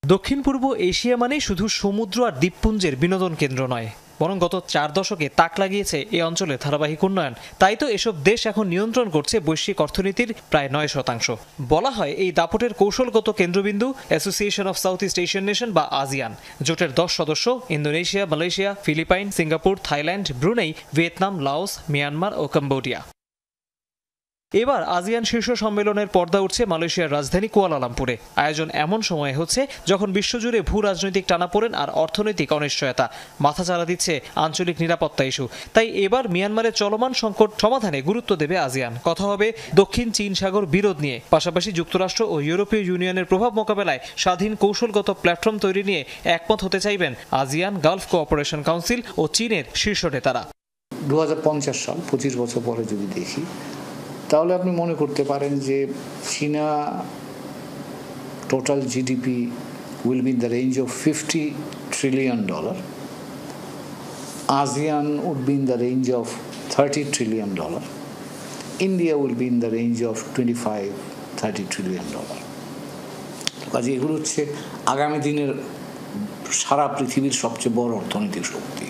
দক্ষিণ পূর্ব এশিয়া মানে শুধু সমুদ্র আর দ্বীপপুঞ্জের বিনোদন কেন্দ্র নয়, বরং গত 4 দশকে তাক লাগিয়েছে এই অঞ্চলের ধারাবাহিক উন্নয়ন। তাই তো এসব দেশ এখন নিয়ন্ত্রণ করছে বৈশ্বিক অর্থনীতির প্রায় 9%। বলা হয় এই দাপটের কৌশলগত কেন্দ্রবিন্দু Association of South East Asian Nation বা আসিয়ান। জোটের 10 সদস্য Indonesia, Malaysia, Philippines, Singapore, Thailand, Brunei, Vietnam, Laos, Myanmar ও কম্বোডিয়া। এবার আসিয়ান শীর্ষ সম্মেলনের পর্দা উঠছে মালয়েশিয়ার রাজধানী কুয়ালালামপুরে। আয়োজন এমন সময় হচ্ছে যখন বিশ্বজুড়ে ভূ রাজনৈতিক টানাপোড়েন আর অর্থনৈতিক অনিশ্চয়তা মাথাচাড়া দিচ্ছে আঞ্চলিক নিরাপত্তা ইস্যু। তাই এবার মিয়ানমারের চলমান সংকট সমাধানে গুরুত্ব দেবে আসিয়ান। কথা হবে দক্ষিণ চীন সাগর বিরোধ নিয়ে। পাশাপাশি যুক্তরাষ্ট্র ও ইউরোপীয় ইউনিয়নের প্রভাব মোকাবেলায় স্বাধীন কৌশলগত প্ল্যাটফর্ম তৈরি নিয়ে একমত হতে চাইবেন আসিয়ান গালফ কোঅপারেশন কাউন্সিল ও চীনের শীর্ষ নেতারা। 2050 সাল, 25 বছর পরে যদি দেখি, তাহলে আপনি মনে করতে পারেন যে চীনা total GDP will be in the range of $50 trillion, ASEAN would be in the range of $30 trillion, India will be in the range of $25-30 trillion. কাজে এগুলো হচ্ছে আগামী দিনের সারা পৃথিবীর সবচেয়ে বড় অর্থনৈতিক শক্তি।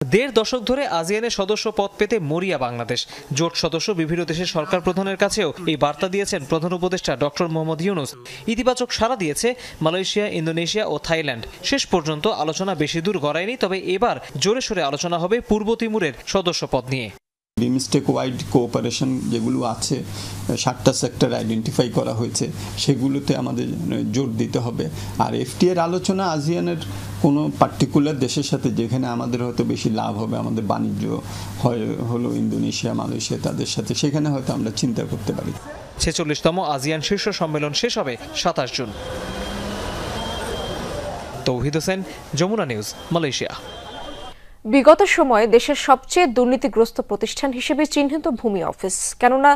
1.5 দশক ধরে আসিয়ানের সদস্য পদ পেতে মরিয়া বাংলাদেশ। জোট সদস্য বিভিন্ন দেশের সরকার প্রধানের কাছেও এই বার্তা দিয়েছেন প্রধান উপদেষ্টা ডক্টর মোহাম্মদ ইউনুস। ইতিবাচক সাড়া দিয়েছে মালয়েশিয়া, ইন্দোনেশিয়া ও থাইল্যান্ড। শেষ পর্যন্ত আলোচনা বেশি দূর গড়ায়নি, তবে এবার জোরে সোরে আলোচনা হবে পূর্ব তিমুরের সদস্য পদ নিয়ে। বিমস্টেক ওয়াইড কোঅপারেশন যেগুলো আছে, 7টা সেক্টর আইডেন্টিফাই করা হয়েছে, সেগুলোতে আমাদের জোর দিতে হবে। আর এফটিএর আলোচনা আসিয়ানের কোনো পার্টিকুলার দেশের সাথে যেখানে আমাদের হয়তো বেশি লাভ হবে, আমাদের বাণিজ্য হলো ইন্দোনেশিয়া, মালয়েশিয়া, তাদের সাথে, সেখানে হয়তো আমরা চিন্তা করতে পারি। 46তম আসিয়ান শীর্ষ সম্মেলন শেষ হবে 27 জুন। তৌহিদ হোসেন, যমুনা নিউজ, মালয়েশিয়া। বিগত সময়ে দেশের সবচেয়ে দুর্নীতিগ্রস্ত প্রতিষ্ঠান হিসেবে চিহ্নিত ভূমি অফিস, কেননা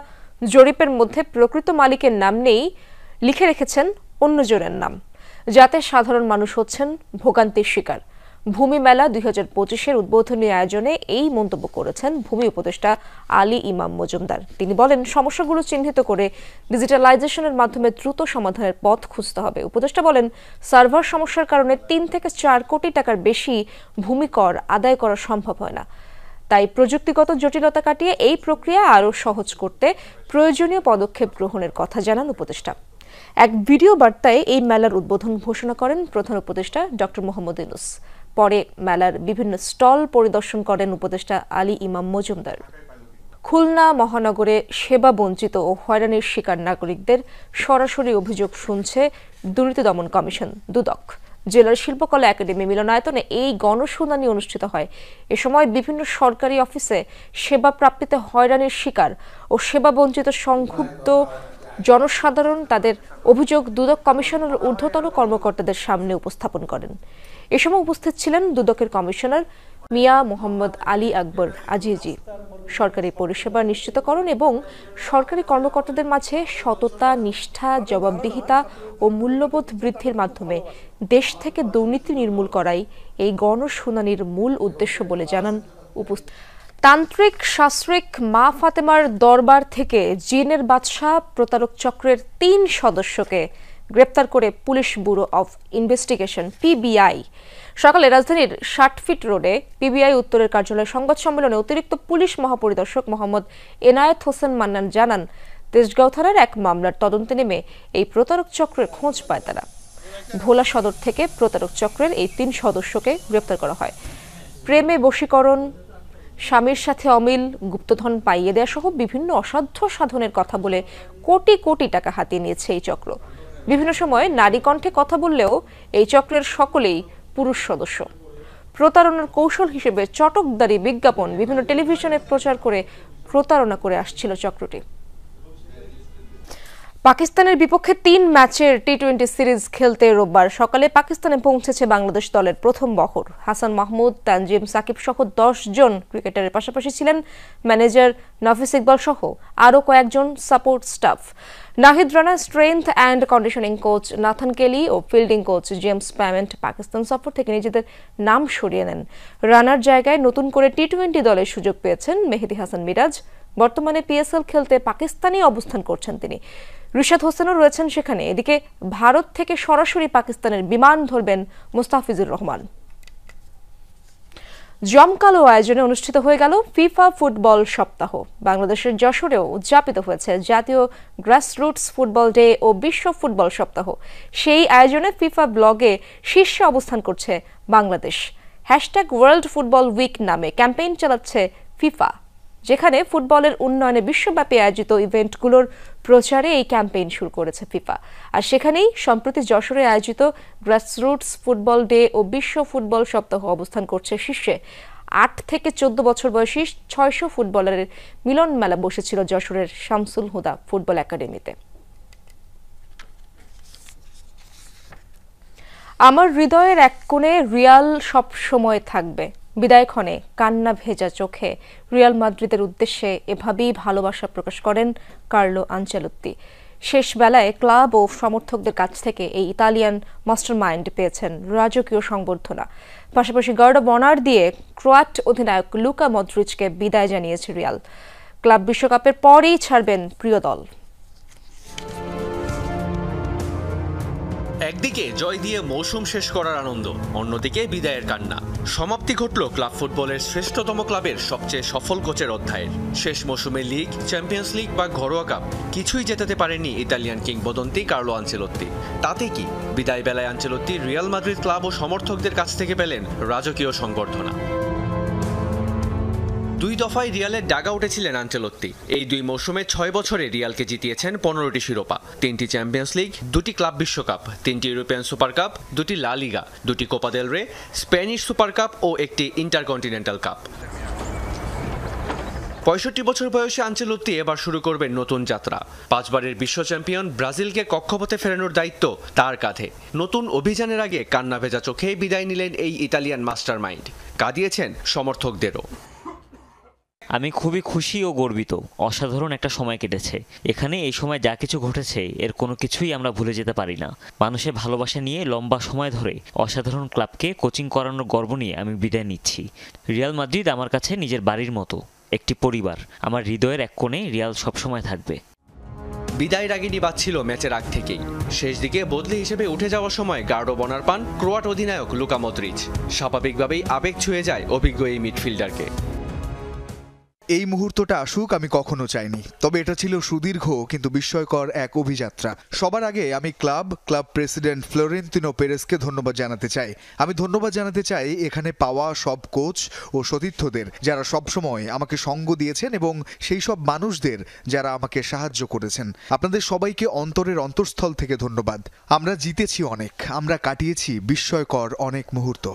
জরিপের মধ্যে প্রকৃত মালিকের নাম নেই, লিখে রেখেছেন অন্যজনের নাম, যাতে সাধারণ মানুষ হচ্ছেন ভোগান্তির শিকার। ভূমি মেলা 2025-এর উদ্বোধনী আয়োজনে এই মন্তব্য করেছেন ভূমি উপদেষ্টা আলী ইমাম মজুমদার। তিনি বলেন, সমস্যাগুলো চিহ্নিত করে ডিজিটালাইজেশনের মাধ্যমে দ্রুত সমাধানের পথ খুঁজতে হবে। উপদেষ্টা বলেন, সার্ভার সমস্যার কারণে 3 থেকে 4 কোটি টাকার বেশি ভূমি কর আদায় করা সম্ভব হয় না। তাই প্রযুক্তিগত জটিলতা কাটিয়ে এই প্রক্রিয়া আরও সহজ করতে প্রয়োজনীয় পদক্ষেপ গ্রহণের কথা জানান উপদেষ্টা। এক ভিডিও বার্তায় এই মেলার উদ্বোধন ঘোষণা করেন প্রধান উপদেষ্টা ডক্টর মোহাম্মদ ইউনুস। পরে মেলার বিভিন্ন স্টল পরিদর্শন করেন উপদেষ্টা আলী ইমাম মজুমদার। খুলনা মহানগরে সেবা বঞ্চিত ও হয়রানির শিকার নাগরিকদের সরাসরি অভিযোগ শুনছে দুর্নীতি দমন কমিশন দুদক। জেলার শিল্পকলা একাডেমি মিলনায়তনে এই গণশুনানি অনুষ্ঠিত হয়। এ সময় বিভিন্ন সরকারি অফিসে সেবা প্রাপ্তিতে হয়রানির শিকার ও সেবা বঞ্চিত সংক্ষুব্ধ জনসাধারণ তাদের অভিযোগ দুদক কমিশনের ঊর্ধ্বতন কর্মকর্তাদের সামনে উপস্থাপন করেন। এ সময় উপস্থিত ছিলেন দুদকের কমিশনার মিয়া মোহাম্মদ আলী আকবর আজিজি। সরকারি পরিষেবা নিশ্চিতকরণ এবং সরকারি কর্মকর্তাদের মাঝে সততা, নিষ্ঠা, জবাবদিহিতা ও মূল্যবোধ বৃদ্ধির মাধ্যমে দেশ থেকে দুর্নীতি নির্মূল করাই এই গণশুনানির মূল উদ্দেশ্য বলে জানান উপস্থিত। তান্ত্রিক শাস্ত্রিক মা ফাতেমার দরবার থেকে জিনের বাদশাহ প্রতারক চক্রের ৩ সদস্যকে গ্রেপ্তার করে police bureau of investigation PBI সকালে রাজধানীর ৬০ ফিট রোডে পিবিআই উত্তরের কার্যালয়ে সংবাদ সম্মেলনে অতিরিক্ত পুলিশ মহাপরিদর্শক মোহাম্মদ এনায়েত হোসেন মান্নান জানান, তেজগাঁও থানার এক মামলার তদন্তে নেমে এই প্রতারক চক্রের খোঁজ পায় তারা। ভোলা সদর থেকে প্রতারক চক্রের এই ৩ সদস্যকে গ্রেপ্তার করা হয়। প্রেমে বশীকরণ, স্বামীর সাথে অমিল, গুপ্তধন পাইয়ে দেয়া সহ বিভিন্ন অসাধ্য সাধনের কথা বলে কোটি কোটি টাকা হাতিয়ে নিয়েছে এই চক্র। বিভিন্ন সময় নারী কণ্ঠে কথা বললেও এই চক্রের সকলেই পুরুষ সদস্য। প্রতারণার কৌশল হিসেবে চটকদারি বিজ্ঞাপন বিভিন্ন টেলিভিশনে প্রচার করে প্রতারণা করে আসছিল চক্রটি। পাকিস্তানের বিপক্ষে ৩ ম্যাচের টি-20 সিরিজ খেলতে রোববার সকালে পাকিস্তানে পৌঁছেছে বাংলাদেশ দলের প্রথম বহর। হাসান মাহমুদ, তানজিম সাকিব সহ ১০ জন ক্রিকেটারের পাশাপাশি ছিলেন ম্যানেজার নাফিস ইকবাল সহ আরও কয়েকজন support staff. Nahid Rana, strength and conditioning coach Nathan Kelly ও fielding coach James Pamment Pakistan সফর থেকে নিজেদের নাম সরিয়ে নেন। রানার জায়গায় নতুন করে টি-20 দলের সুযোগ পেয়েছেন মেহেদী হাসান মিরাজ। বর্তমানে পিএসএল খেলতে পাকিস্তানে অবস্থান করছেন তিনি। রিশাদ হোসেনও রয়েছেন সেখানে। এদিকে ভারত থেকে সরাসরি পাকিস্তানের বিমান ধরবেন মুস্তাফিজুর রহমান। জমকালো আয়োজনে অনুষ্ঠিত হয়ে গেল ফিফা ফুটবল সপ্তাহ। বাংলাদেশের যশোরেও উদযাপিত হয়েছে জাতীয় গ্রাসরুটস ফুটবল ডে ও বিশ্ব ফুটবল সপ্তাহ। সেই আয়োজনে ফিফা ব্লগে শীর্ষে অবস্থান করছে বাংলাদেশ। #ওয়ার্ল্ড ফুটবল উইক নামে ক্যাম্পেইন চালাচ্ছে ফিফা, যেখানে ফুটবলের উন্নয়নে বিশ্বব্যাপী আয়োজিত ইভেন্টগুলোর প্রচারে এই ক্যাম্পেইন শুরু করেছে ফিফা। আর সেখানেই সম্প্রতি যশোরে আয়োজিত গ্রাসরুটস ফুটবল ডে ও বিশ্ব ফুটবল সপ্তাহ অবস্থান করছে শীর্ষে। ৮ থেকে ১৪ বছর বয়সী ৬০০ ফুটবলারের মিলন মেলা বসেছিল যশোরের শামসুল হুদা ফুটবল একাডেমিতে। আমার হৃদয়ের এক কোণে রিয়াল সব সময় থাকবে। বিদায় ক্ষণে কান্না ভেজা চোখে রিয়াল মাদ্রিদের উদ্দেশ্যে এভাবেই ভালোবাসা প্রকাশ করেন কার্লো আনচেলত্তি। শেষ বেলায় ক্লাব ও সমর্থকদের কাছ থেকে এই ইতালিয়ান মাস্টারমাইন্ড পেয়েছেন রাজকীয় সংবর্ধনা। পাশাপাশি গার্ড অব অনার দিয়ে ক্রোয়াট অধিনায়ক লুকা মদ্রিচকে বিদায় জানিয়েছে রিয়াল। ক্লাব বিশ্বকাপের পরেই ছাড়বেন প্রিয় দল। একদিকে জয় দিয়ে মৌসুম শেষ করার আনন্দ, অন্যদিকে বিদায়ের কান্না। সমাপ্তি ঘটল ক্লাব ফুটবলের শ্রেষ্ঠতম ক্লাবের সবচেয়ে সফল কোচের অধ্যায়ের। শেষ মৌসুমে লিগ, চ্যাম্পিয়ন্স লিগ বা ঘরোয়া কাপ কিছুই জেতাতে পারেননি ইতালিয়ান কিংবদন্তি কার্লো আনচেলত্তি। তাতে কি বিদায় বেলায় আনচেলত্তি রিয়াল মাদ্রিদ ক্লাব ও সমর্থকদের কাছ থেকে পেলেন রাজকীয় সংবর্ধনা। 2 দফায় রিয়ালের ডাগা উঠেছিলেন আনচেলত্তি। এই 2 মৌসুমে 6 বছরে রিয়ালকে জিতিয়েছেন 15টি শিরোপা, 3টি চ্যাম্পিয়ন্স লিগ, 2টি ক্লাব বিশ্বকাপ, 3টি ইউরোপিয়ান সুপার কাপ, 2টি লা লিগা, 2টি কোপা দেল রে, স্প্যানিশ সুপার কাপ ও একটি ইন্টারকন্টিনেন্টাল কাপ। 65 বছর বয়সে আনচেলত্তি এবার শুরু করবেন নতুন যাত্রা। 5 বারের বিশ্ব চ্যাম্পিয়ন ব্রাজিলকে কক্ষপথে ফেরানোর দায়িত্ব তার কাঁধে। নতুন অভিযানের আগে কান্না ভেজা চোখে বিদায় নিলেন এই ইতালিয়ান মাস্টারমাইন্ড। কাঁদিয়েছেন সমর্থকদেরও। আমি খুবই খুশি ও গর্বিত। অসাধারণ একটা সময় কেটেছে এখানে। এই সময় যা কিছু ঘটেছে এর কোনো কিছুই আমরা ভুলে যেতে পারি না। মানুষের ভালোবাসা নিয়ে লম্বা সময় ধরে অসাধারণ ক্লাবকে কোচিং করানোর গর্ব নিয়ে আমি বিদায় নিচ্ছি। রিয়াল মাদ্রিদ আমার কাছে নিজের বাড়ির মতো, একটি পরিবার। আমার হৃদয়ের এক কোণে রিয়াল সবসময় থাকবে। বিদায় রাগিনী বাজছিল ম্যাচের আগ থেকেই। শেষ দিকে বদলি হিসেবে উঠে যাওয়ার সময় গার্ড অব অনার পান ক্রোয়াট অধিনায়ক লুকা মদ্রিচ। স্বাভাবিকভাবেই আবেগ ছুঁয়ে যায় অভিজ্ঞ এই মিডফিল্ডারকে। এই মুহূর্তটা আসুক আমি কখনো চাইনি, তবে এটা ছিল সুদীর্ঘ কিন্তু বিস্ময়কর এক অভিযাত্রা। সবার আগে আমি ক্লাব প্রেসিডেন্ট ফ্লোরেন্তিনো পেরেসকে ধন্যবাদ জানাতে চাই। আমি ধন্যবাদ জানাতে চাই এখানে পাওয়া সব কোচ ও সতীর্থদের যারা সবসময় আমাকে সঙ্গ দিয়েছেন এবং সেই সব মানুষদের যারা আমাকে সাহায্য করেছেন। আপনাদের সবাইকে অন্তরের অন্তঃস্থল থেকে ধন্যবাদ। আমরা জিতেছি অনেক, আমরা কাটিয়েছি বিস্ময়কর অনেক মুহূর্ত।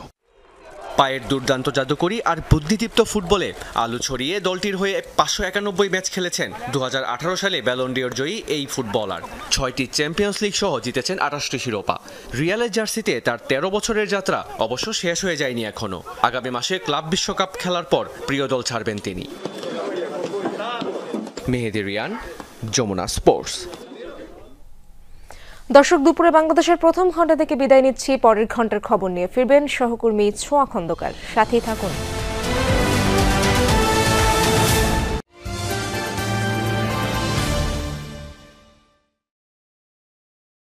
পায়ের দুর্দান্ত জাদুকরি আর বুদ্ধিদীপ্ত ফুটবলে আলো ছড়িয়ে দলটির হয়ে 591 ম্যাচ খেলেছেন 2018 সালে ব্যালন ডি'র জয়ী এই ফুটবলার। 6টি চ্যাম্পিয়ন্স লিগ সহ জিতেছেন 28টি শিরোপা। রিয়ালের জার্সিতে তার 13 বছরের যাত্রা অবশ্য শেষ হয়ে যায়নি এখনো। আগামী মাসে ক্লাব বিশ্বকাপ খেলার পর প্রিয় দল ছাড়বেন তিনি। মেহেদী রিয়ান, যমুনা স্পোর্টস। দর্শক, দুপুরে বাংলাদেশের প্রথম ঘণ্টা থেকে বিদায় নিচ্ছি। পরের ঘণ্টার খবর নিয়ে ফিরবেন সহকর্মী ছোঁয়া খন্দকার। সাথেই থাকুন।